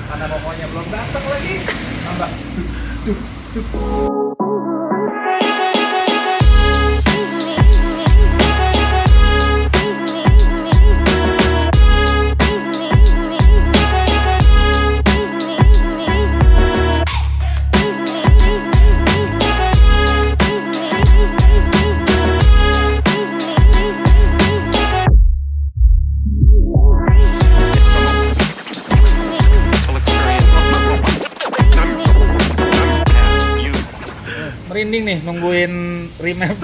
Karena pokoknya belum datang lagi. Tambah. Merinding nih nungguin remap.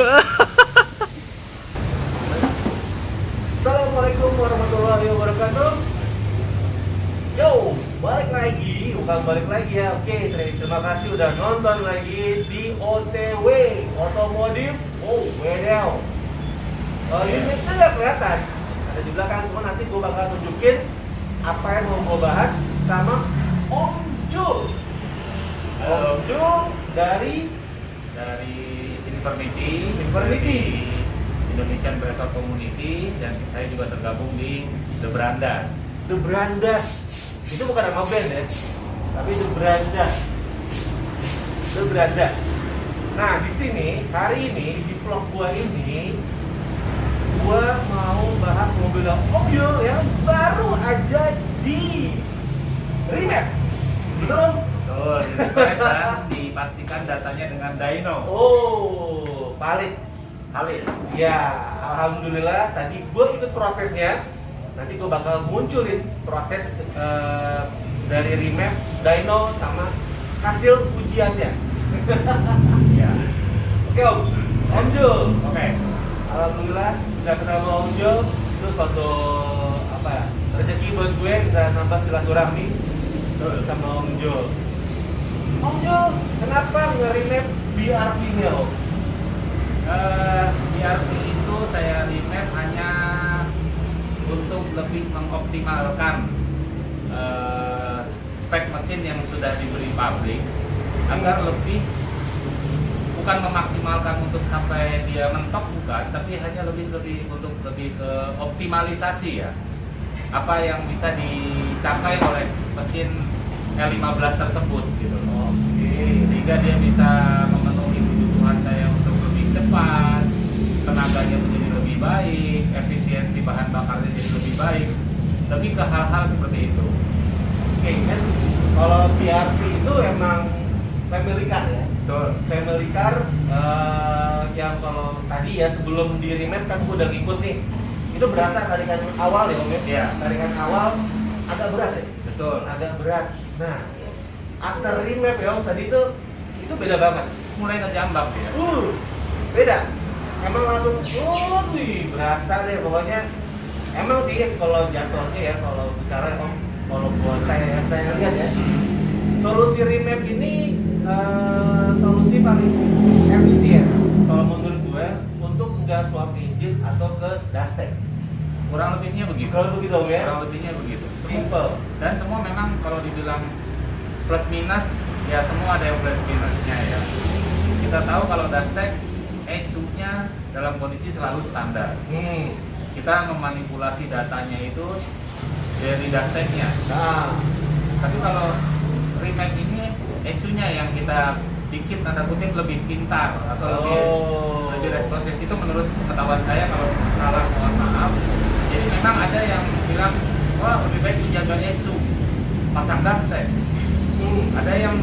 Assalamualaikum warahmatullahi wabarakatuh. Yo, balik lagi, bukan balik lagi ya. Oke, terima kasih udah nonton lagi di OTW Otomotif. Oh, wedel. Unitnya nggak kelihatan, ada di belakang. Cuma nanti gue bakal tunjukin apa yang mau gue bahas sama Om Jul. Om Jul dari Infernity Indonesian Breaker Community, dan saya juga tergabung di The Brandas. The Brandas itu bukan nama band ya, tapi The Brandas. The Brandas. Nah, di sini hari ini di vlog gua ini gua mau bahas mobil Om Jul yang baru aja di remap. Betul Om? Betul, dan dipastikan datanya dengan dyno. Oh, valid. Ya, alhamdulillah tadi gue ikut prosesnya. Nanti gue bakal munculin proses dari remap, dyno, sama hasil ujiannya. Ya. Oke Om Jul. Oke. Alhamdulillah bisa ketemu Om Jul. Itu suatu rezeki buat gue, bisa nambah silaturahmi sama Om Jul. Om Jul, kenapa nge-remap BRV-nya Om? BRV itu saya remap hanya untuk lebih mengoptimalkan spek mesin yang sudah diberi pabrik, agar lebih, bukan memaksimalkan untuk sampai dia mentok, bukan, tapi hanya lebih untuk lebih ke optimalisasi ya, apa yang bisa dicapai oleh mesin L15 tersebut gitu loh. Sehingga dia bisa memenuhi kebutuhan saya untuk lebih cepat, tenaganya menjadi lebih baik, efisiensi bahan bakarnya jadi lebih baik, lebih ke hal-hal seperti itu. Oke, kan kalau BRV itu emang family car ya? Betul. Family car yang kalau tadi ya sebelum di remap kan gue udah ngikut nih. Itu berasa tarikan awal ya Om ya? Iya. Tarikan awal agak berat ya? Betul. Agak berat. Nah, after remap ya Om, tadi itu beda banget. Mulai ngejambak ya. Beda. Emang langsung, wih, berasa deh pokoknya. Emang sih kalau jatuhnya ya, kalau bicara Om, kalau buat saya lihat ya, solusi remap ini solusi paling efisien kalau menurut gue untuk nggak swap engine atau ke dustek. Kurang lebihnya begitu. Kalau begitu Om ya? Kurang lebihnya begitu. Simple. Dan semua memang kalau dibilang plus minus, ya semua ada yang plus minusnya ya. Kita tahu kalau dustek ECU-nya dalam kondisi selalu standar. Kita memanipulasi datanya itu dari dusteknya. Nah, Tapi kalau remap ini ECU-nya yang kita bikin tanda kutip lebih pintar atau lebih responsif. Itu menurut pengetahuan saya, kalau salah mohon maaf. Jadi memang ada yang bilang, wah lebih baik dijaga ECU, pasang dustek. Ada yang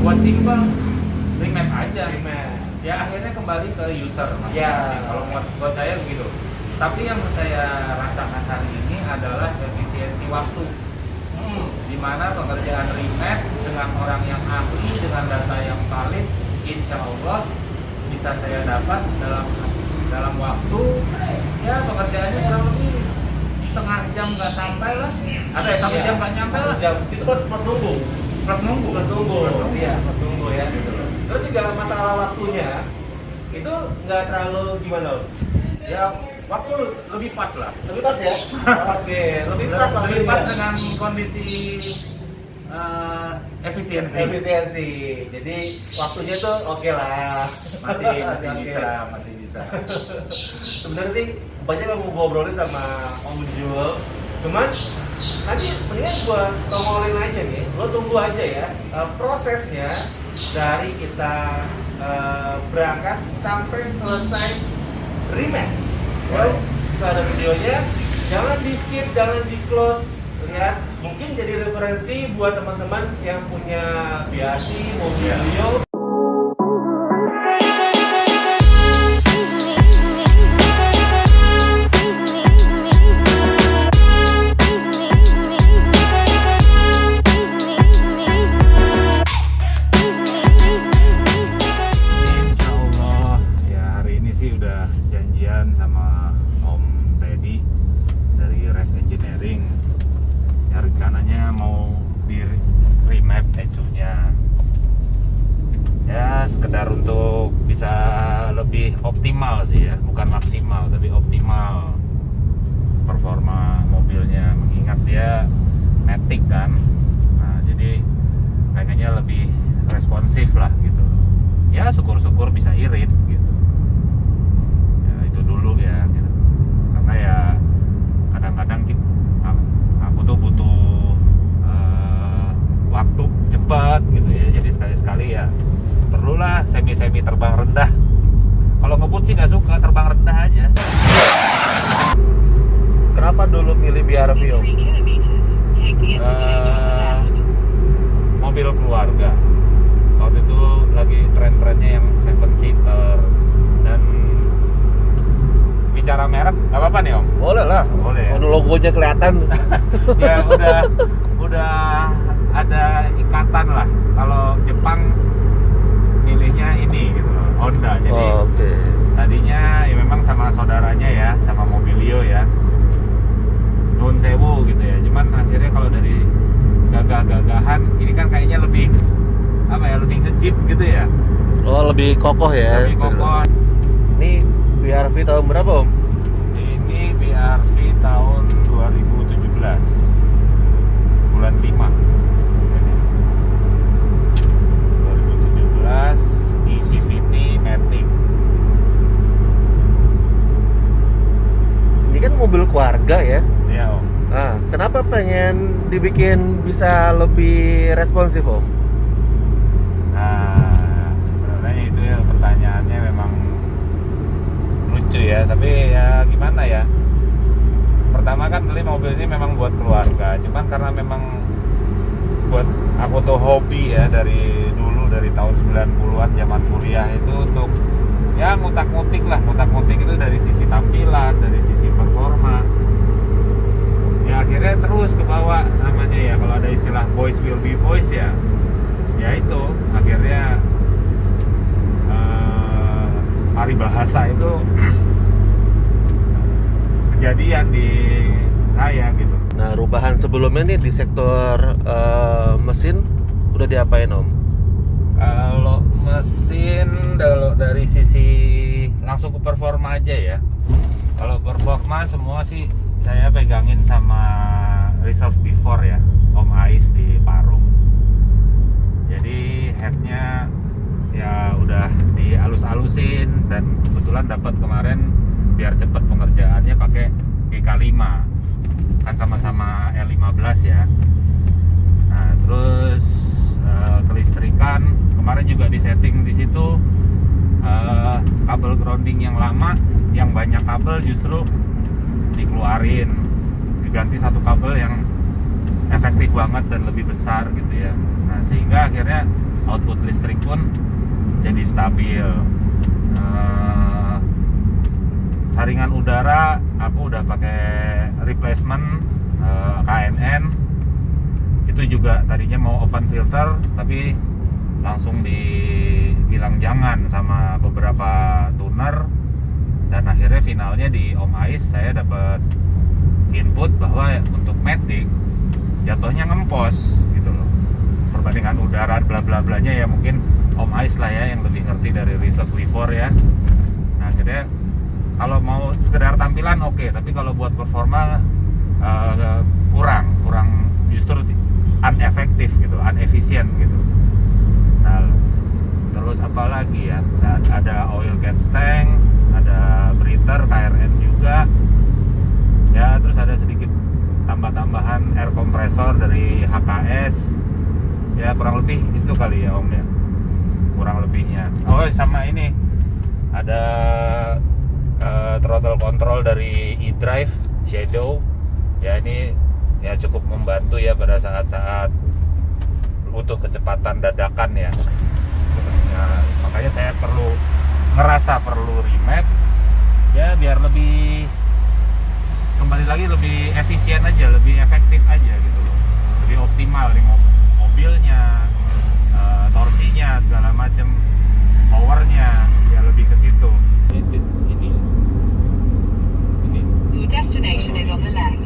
buat simple, remap aja. Ya akhirnya kembali ke user masing-masing. Ya. Kalau buat saya begitu. Tapi yang saya rasakan hari ini adalah efisiensi waktu, di mana pengerjaan remap dengan orang yang ahli, dengan data yang valid, insya Allah bisa saya dapat dalam waktu, ya pengerjaannya kurang lebih setengah jam nggak sampai lah, ada ya 1 jam nggak nyampe lah. Itu plus nunggu. Plus nunggu. Iya, plus nunggu ya. Terus juga masalah waktunya itu nggak terlalu gimana Om? Ya waktu lebih pas lah. Lebih pas ya? Oke, lebih pas Lebih pas waktunya. dengan kondisi efisiensi. Jadi waktunya tuh oke lah. Masih bisa. Sebenarnya sih banyak yang mau ngobrolin sama Om Jul. Cuman nanti mendingan gua tongolin aja nih, lo tunggu aja ya prosesnya dari kita berangkat sampai selesai rematch. Ya, kita ada videonya, jangan di skip, jangan di close. Lihat, mungkin jadi referensi buat teman-teman yang punya BRT, Mobilio. Sama Om Teddy dari Rev Engineering ya, rencananya mau di remap ecunya ya, sekedar untuk bisa lebih optimal sih ya, bukan maksimal tapi optimal performa mobilnya, mengingat dia matic kan. Nah, jadi pengennya lebih responsif lah gitu ya, syukur-syukur bisa irit gitu dulu ya gitu. Karena ya kadang-kadang aku tuh butuh waktu cepat gitu ya, jadi sekali-sekali ya perlulah semi terbang rendah. Kalau ngebut sih nggak suka, terbang rendah aja. Kenapa dulu milih BRV Om? Mobil keluarga waktu itu lagi tren-trennya yang 7-seater. Dan bicara merek, nggak apa-apa nih Om? Boleh lah. Boleh ya? Logonya kelihatan. Ya udah ada ikatan lah. Kalau Jepang milihnya ini gitu, Honda. Jadi tadinya ya memang sama saudaranya ya, sama Mobilio ya, Nun Sewu gitu ya. Cuman akhirnya kalau dari gagah-gagahan ini kan kayaknya lebih apa ya, lebih nge-jeep gitu ya. Oh, lebih kokoh ya. Lebih kokoh. Ini BRV tahun berapa Om? Ini BRV tahun 2017 bulan 5. 2017 eCVT Matic. Ini kan mobil keluarga ya? Iya Om. Nah, kenapa pengen dibikin bisa lebih responsif Om? Nah, sebenarnya itu ya pertanyaannya memang lucu ya, tapi ya gimana ya. Pertama kan beli mobil ini memang buat keluarga, cuman karena memang buat aku tuh hobi ya dari dulu, dari tahun 90-an zaman kuliah itu untuk ya ngutak-ngutik lah. Ngutak-ngutik itu dari sisi tampilan, dari sisi performa. Ya akhirnya terus ke bawah, namanya ya kalau ada istilah boys will be boys ya. Ya itu akhirnya paribahasa itu kejadian di saya gitu. Nah, rubahan sebelumnya nih di sektor mesin udah diapain Om? Kalau mesin, kalau dari sisi langsung ke performa aja ya. Kalau performa semua sih saya pegangin sama Resolve Before ya, Om Ais di Parung. Jadi headnya ya udah dialus-alusin, dan kebetulan dapat kemarin biar cepet pengerjaannya pakai GK5 kan, sama-sama L15 ya. Nah terus kelistrikan kemarin juga disetting di situ, kabel grounding yang lama yang banyak kabel justru dikeluarin, diganti satu kabel yang efektif banget dan lebih besar gitu ya. Nah sehingga akhirnya output listrik pun jadi stabil. Saringan udara aku udah pakai replacement KNN. Itu juga tadinya mau open filter tapi langsung dibilang jangan sama beberapa tuner, dan akhirnya finalnya di Om Ais saya dapat input bahwa untuk matic jatuhnya ngempos gitu loh. Perbandingan udara bla bla blanya ya mungkin Om Ais lah ya yang lebih ngerti dari Resolve Before ya. Nah akhirnya kalau mau sekedar tampilan oke, tapi kalau buat performa kurang justru unefektif gitu, unefficient gitu. Nah terus apa lagi ya, ada oil catch tank, ada breather KRN juga ya, terus ada sedikit kompresor dari HKS. Ya kurang lebih itu kali ya Om ya, kurang lebihnya. Oh sama ini ada throttle control dari eDrive Shadow. Ya ini ya cukup membantu ya pada saat-saat butuh kecepatan dadakan ya. Makanya saya ngerasa perlu remap ya, biar lebih, kembali lagi, lebih efisien aja, lebih efektif aja gitu loh, lebih optimal nih mobilnya, torsinya segala macam, powernya ya lebih ke situ. Ini Your destination is on the left.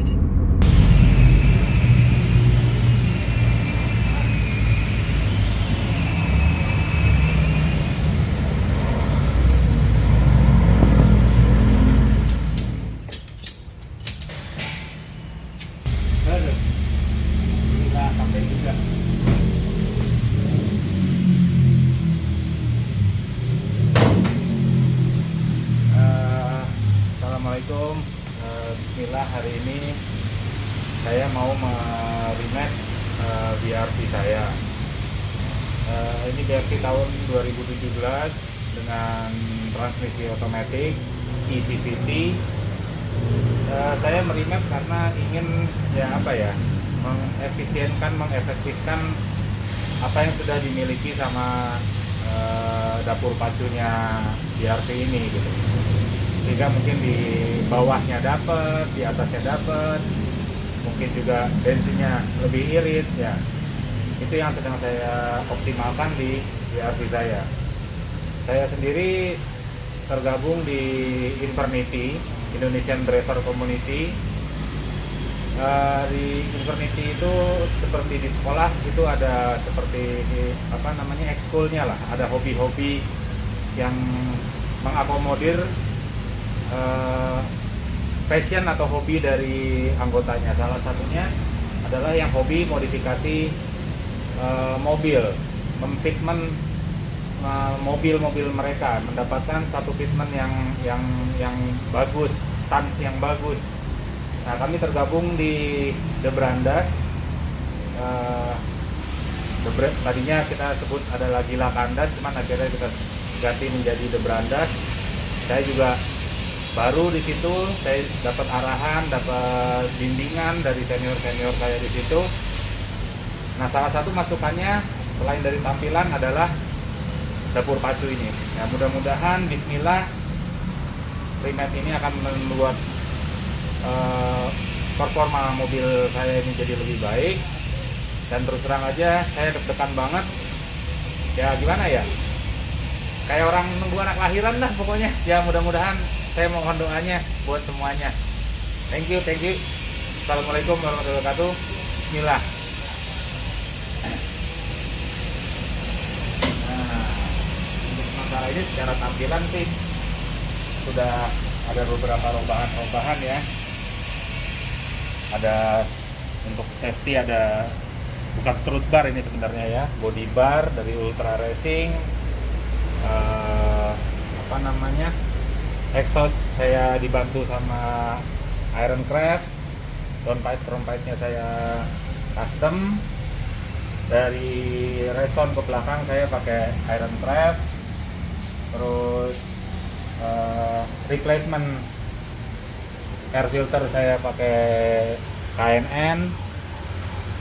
Kita sampai juga. Assalamualaikum. Bismillah, hari ini saya mau remake BRV saya. Ini BRV tahun 2017 dengan transmisi otomatis eCVT. Saya meremap karena ingin mengefisienkan, mengefektifkan apa yang sudah dimiliki sama dapur pacunya BRV ini gitu. Sehingga mungkin di bawahnya dapat, di atasnya dapat, mungkin juga bensinnya lebih irit ya. Itu yang sedang saya optimalkan di BRV saya. Saya sendiri tergabung di Invernity, Indonesian Driver Community. Di Invernity itu seperti di sekolah itu ada seperti ekskulnya lah, ada hobi-hobi yang mengakomodir passion atau hobi dari anggotanya. Salah satunya adalah yang hobi modifikasi mobil, memfitment mobil-mobil mereka, mendapatkan satu fitment yang bagus, stance yang bagus. Nah, kami tergabung di The Brandas. Tadinya kita sebut adalah Gila Kandas, cuman akhirnya kita ganti menjadi The Brandas. Saya juga baru di situ, saya dapat arahan, dapat bimbingan dari senior-senior saya di situ. Nah, salah satu masukannya selain dari tampilan adalah dapur pacu ini. Ya, mudah-mudahan bismillah remap ini akan membuat performa mobil saya ini jadi lebih baik. Dan terus terang aja saya deg-degan banget. Ya gimana ya? Kayak orang nunggu anak lahiran dah pokoknya. Ya mudah-mudahan, saya mohon doanya buat semuanya. Thank you. Assalamualaikum warahmatullahi wabarakatuh. Bismillah. Nah, untuk masalah ini secara tampilan sih sudah ada beberapa robahan ya. Ada untuk safety, ada bukan strut bar ini sebenarnya ya, body bar dari Ultra Racing. Exhaust saya dibantu sama Ironcraft. Downpipe-nya saya custom. Dari reson ke belakang saya pakai Ironcraft. Terus replacement air filter saya pakai KNN.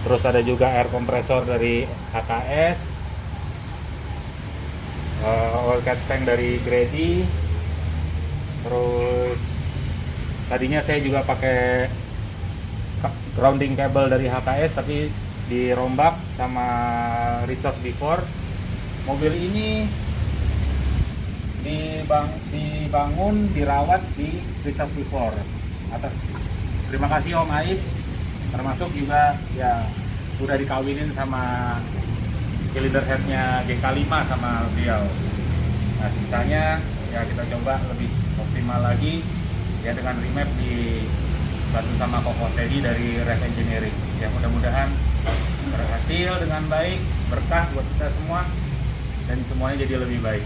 Terus ada juga air kompresor dari HKS, oil catch tank dari Grady. Terus tadinya saya juga pakai grounding cable dari HKS, tapi dirombak sama reserve before. Mobil ini dibangun, dirawat di reserve before. Terima kasih Om Ais, termasuk juga ya udah dikawinin sama cylinder headnya GK5 sama beliau. Nah sisanya ya kita coba lebih optimal lagi ya dengan remap dibantu sama Koko Teddy dari Race Engineering. Ya mudah-mudahan berhasil dengan baik, berkah buat kita semua dan semuanya jadi lebih baik.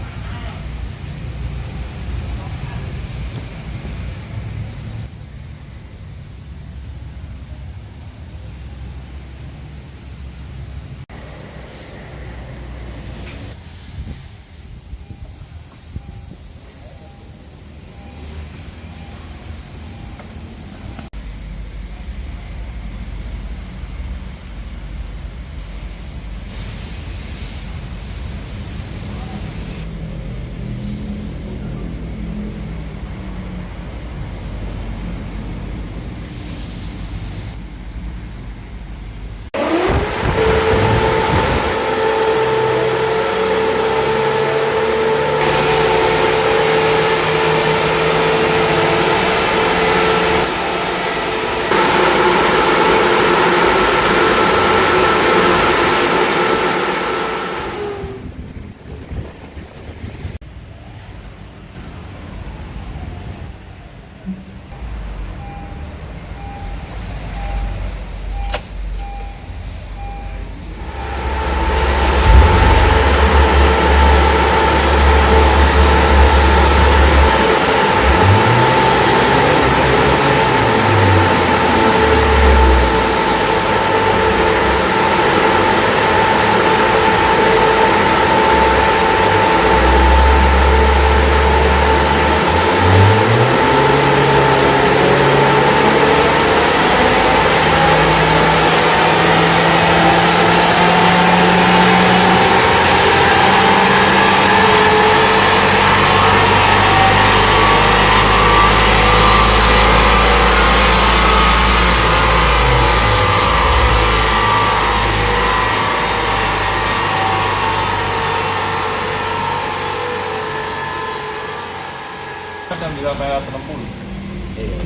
juga sampai 60. Iya.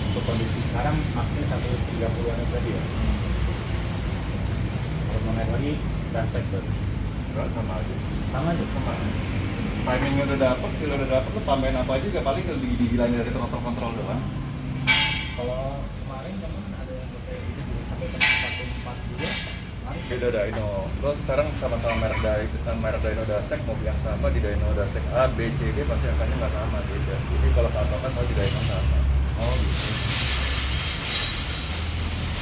Untuk kondisi sekarang maksnya 130-an tadi ya. Kalau mau naik lagi, gas tank berarti. Enggak, sama aja. Sama aja. Sama. Timingnya udah dapet, feel udah dapet, lu tambahin apa aja juga paling dibilangin dari kontrol doang. Kalau kemarin memang ada yang kayak gitu juga sampai ke 142. Beda Dyno. Lo sekarang sama-sama merek Dyno Dastek, mobil yang sama di Dyno Dastek A, B, C, D pasti angkanya nggak sama, beda. Jadi kalau patokan kalau di Dyno sama. Oh gitu.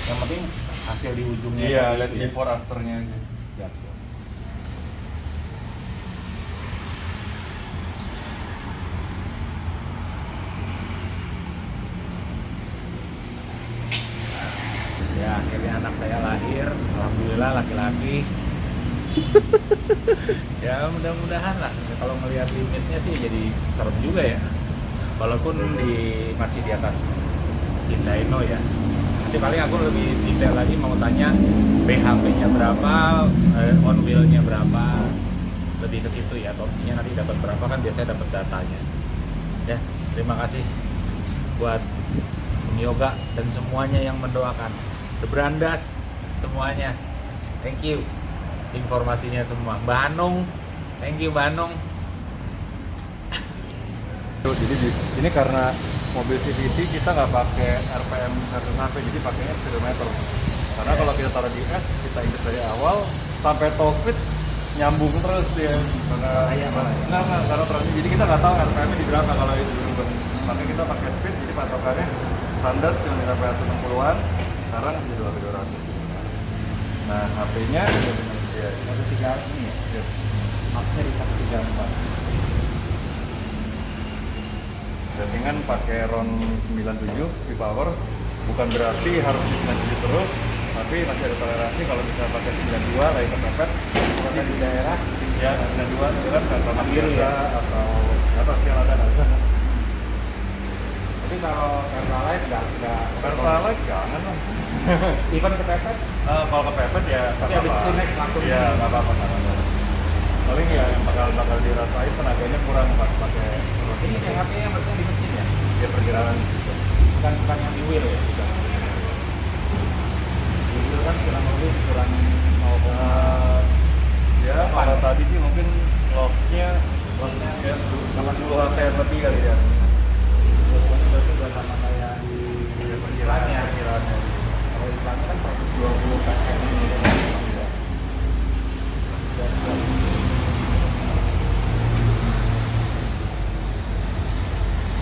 Yang penting hasil di ujungnya. Iya, tadi lihat ya. before afternya aja. Siap, siap. Ya, akhirnya anak saya lahir. Alhamdulillah laki-laki. Ya mudah-mudahan lah. Kalau melihat limitnya sih jadi serem juga ya. Walaupun masih di atas mesin dyno ya. Nanti paling aku lebih detail lagi mau tanya BHP-nya berapa, on wheel-nya berapa, lebih ke situ ya. Torsinya nanti dapat berapa kan biasanya dapat datanya. Ya, terima kasih buat Bung Yoga dan semuanya yang mendoakan. The Brandas semuanya. Thank you. Informasinya semua. Mbak Hanung, thank you Mbak Hanung. Jadi ini karena mobil CVT kita nggak pakai RPM versus HP, jadi pakainya speedometer. Karena kalau kita taruh di S, kita injek dari awal sampai top speed nyambung terus dia. Karena karena terus jadi kita nggak tahu RPM-nya di berapa kalau itu berubah. Makanya kita pakai speed, jadi patokannya standar cuma sampai 160-an. Sekarang di 200. Nah HP-nya ya 1.3 ini ya. Maksudnya di 134. Settingan pakai RON 97 V-Power, bukan berarti harus 97 terus, tapi masih ada toleransi kalau bisa pakai 92 lagi kepepet. Kalau di daerah Ya 92 itu kan sama kiri biasa ya. atau apa sih yang ada. Tapi kalau Pertalite nggak Pertalite jangan lah. even kepepet. Kalau kepepet ya Tapi habis itu next langsung. Ya nggak apa-apa. Paling ya yang bakal dirasain tenaganya kurang pas pakai. Ini BHP yang berarti di mesin ya? Ya perkiraan. Bukan yang di wheel ya? Bukan. Di wheel kan kurang lebih kurang 0,8. Ya kalau tadi sih mungkin loss-nya ya 80 ATM lebih kali ya. Berarti udah sama kayak di Perkiraannya. kalau iklannya kan 120 km ini ya.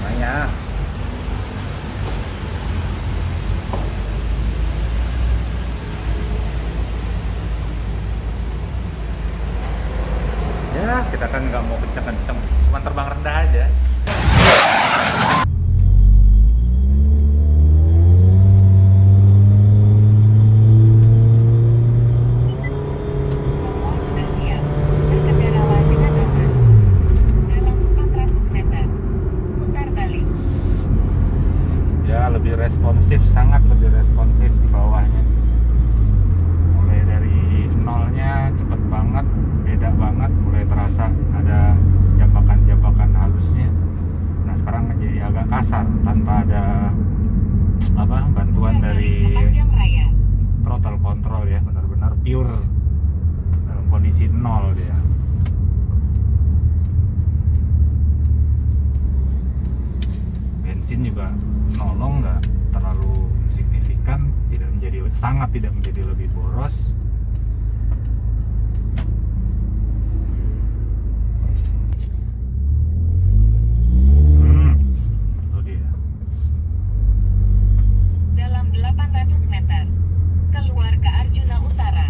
Makanya ya kita kan nggak mau kenceng-kenceng, cuma terbang rendah aja. Semua sudah siap. Berkendaralah dengan aman. Dalam 400 meter. Putar balik. Ya lebih responsif, sangat lebih responsif di bawahnya. Mulai dari nolnya cepet banget, beda banget, mulai terasa ada jabakan-jabakan halusnya. Nah sekarang jadi agak kasar tanpa ada bantuan dari Panjang raya. throttle control ya, benar-benar pure dalam kondisi nol dia. Bensin juga nolong, nggak terlalu signifikan, sangat tidak menjadi lebih boros. Itu dia. Dalam 800 meter. Keluar ke Arjuna Utara.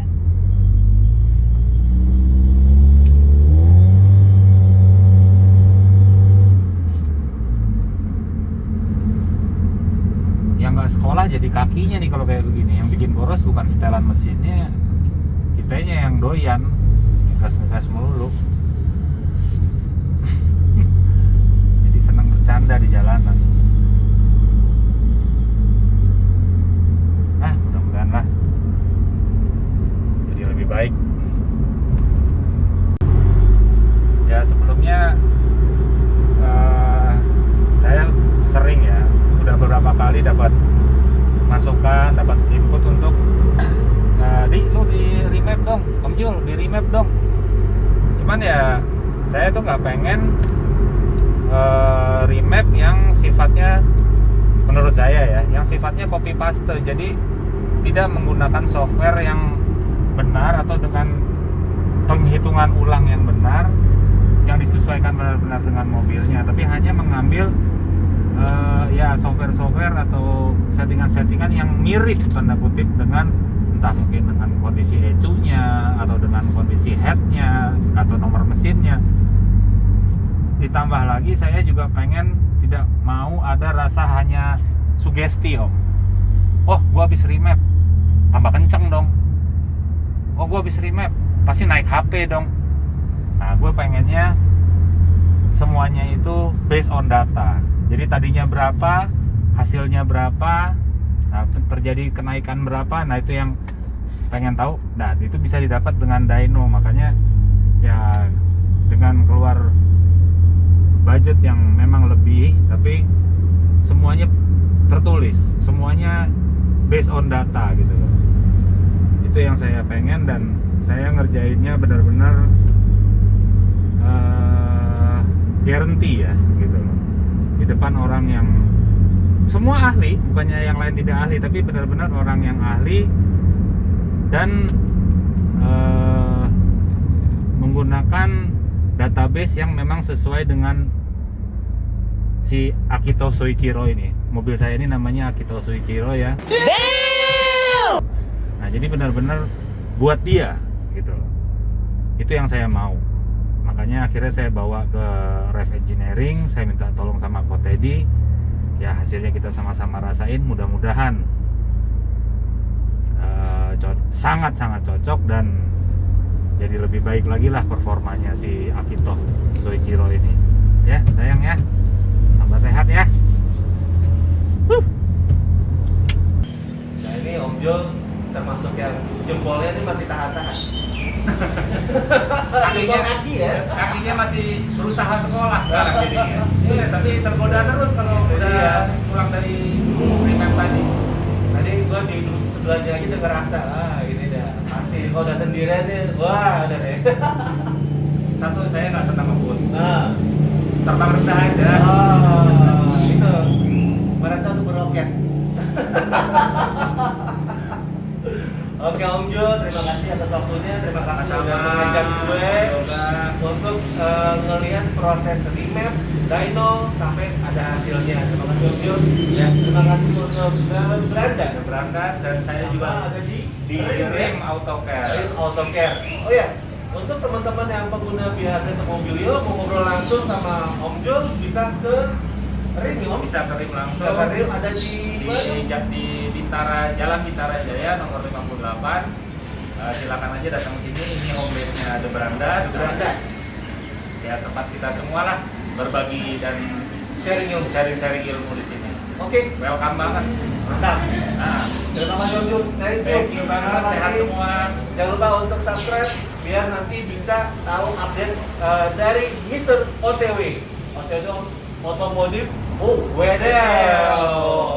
Yang nggak sekolah jadi kakinya nih kalau kayak begini. Yang bikin boros bukan setelan mesinnya, kitanya yang doyan ngegas melulu. Jadi seneng bercanda di jalanan. Nah mudah-mudahan lah jadi lebih baik. masukan, dapat input untuk lu di remap dong, Om Jul, di remap dong. Cuman ya saya tuh nggak pengen remap yang sifatnya, menurut saya ya, yang sifatnya copy paste. Jadi tidak menggunakan software yang benar atau dengan penghitungan ulang yang benar, yang disesuaikan benar-benar dengan mobilnya, tapi hanya mengambil ya software-software atau settingan-settingan yang mirip tanda kutip dengan, entah mungkin dengan kondisi ECU-nya atau dengan kondisi head-nya atau nomor mesinnya. Ditambah lagi saya juga pengen, tidak mau ada rasa hanya sugesti, Om. Oh, gua habis remap, tambah kenceng dong. Oh, gua habis remap, pasti naik HP dong. Nah, gue pengennya semuanya itu based on data. Jadi tadinya berapa, hasilnya berapa, nah, terjadi kenaikan berapa, nah itu yang pengen tahu. Nah, itu bisa didapat dengan dyno. Makanya ya dengan keluar budget yang memang lebih, tapi semuanya tertulis, semuanya based on data gitu loh. Itu yang saya pengen, dan saya ngerjainnya benar-benar guarantee ya gitu loh, di depan orang yang semua ahli, bukannya yang lain tidak ahli, tapi benar-benar orang yang ahli, dan menggunakan database yang memang sesuai dengan si Akito Soichiro ini. Mobil saya ini namanya Akito Soichiro ya. Nah, jadi benar-benar buat dia gitu loh. Itu yang saya mau. Makanya akhirnya saya bawa ke Rev Engineering, saya minta tolong sama Ko Teddy. Ya, hasilnya kita sama-sama rasain, mudah-mudahan sangat-sangat cocok dan jadi lebih baik lagi lah performanya si Akito Soichiro ini. Ya, sayang ya. Tambah sehat ya. Nah, ini Om Jul termasuk yang jempolnya ini masih tahan-tahan. Kakinya, kaki ya. kakinya masih berusaha sekolah sekarang jadinya. Iya, tapi tergoda terus kalau udah pulang dari remap tadi. Tadi gua di sebelahnya lagi udah ngerasa, ini dah pasti kalau udah sendirian nih, wah udah deh. Satu, saya nggak senang ngebut, Nah, terbang rendah aja. itu mereka tuh beroket. Oke Om Jul, terima kasih atas waktunya, terima kasih udah mengajak gue untuk ngelihat proses remap dyno sampai ada hasilnya. Terima kasih Om Jul. Ya. Terima kasih untuk Belanda. Berangkat, dan saya juga ada di Rim AutoCare. Rim AutoCare. Oh ya, untuk teman-teman yang pengguna biasa untuk Mobilio mau ngobrol langsung sama Om Jul, bisa ke Rim ya Om? Bisa ke Rim langsung. Bisa ke Rim, ada di di Bintara, Jalan Bintara Jaya nomor 58. Silakan aja datang ke sini. Ini home base-nya The Brandas. Ya, tempat kita semua lah berbagi dan sharing ilmu di sini. Oke, Welcome banget. mantap. Nah, Terima kasih Om Jul. thank you banget, sehat semua. Jangan lupa untuk subscribe biar nanti bisa tahu update dari Mr. OTW. OTW Otomotif Wedel.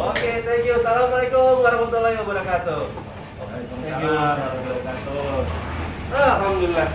Oke, thank you. Assalamualaikum warahmatullahi wabarakatuh. Waalaikumsalam warahmatullahi wabarakatuh. Alhamdulillah.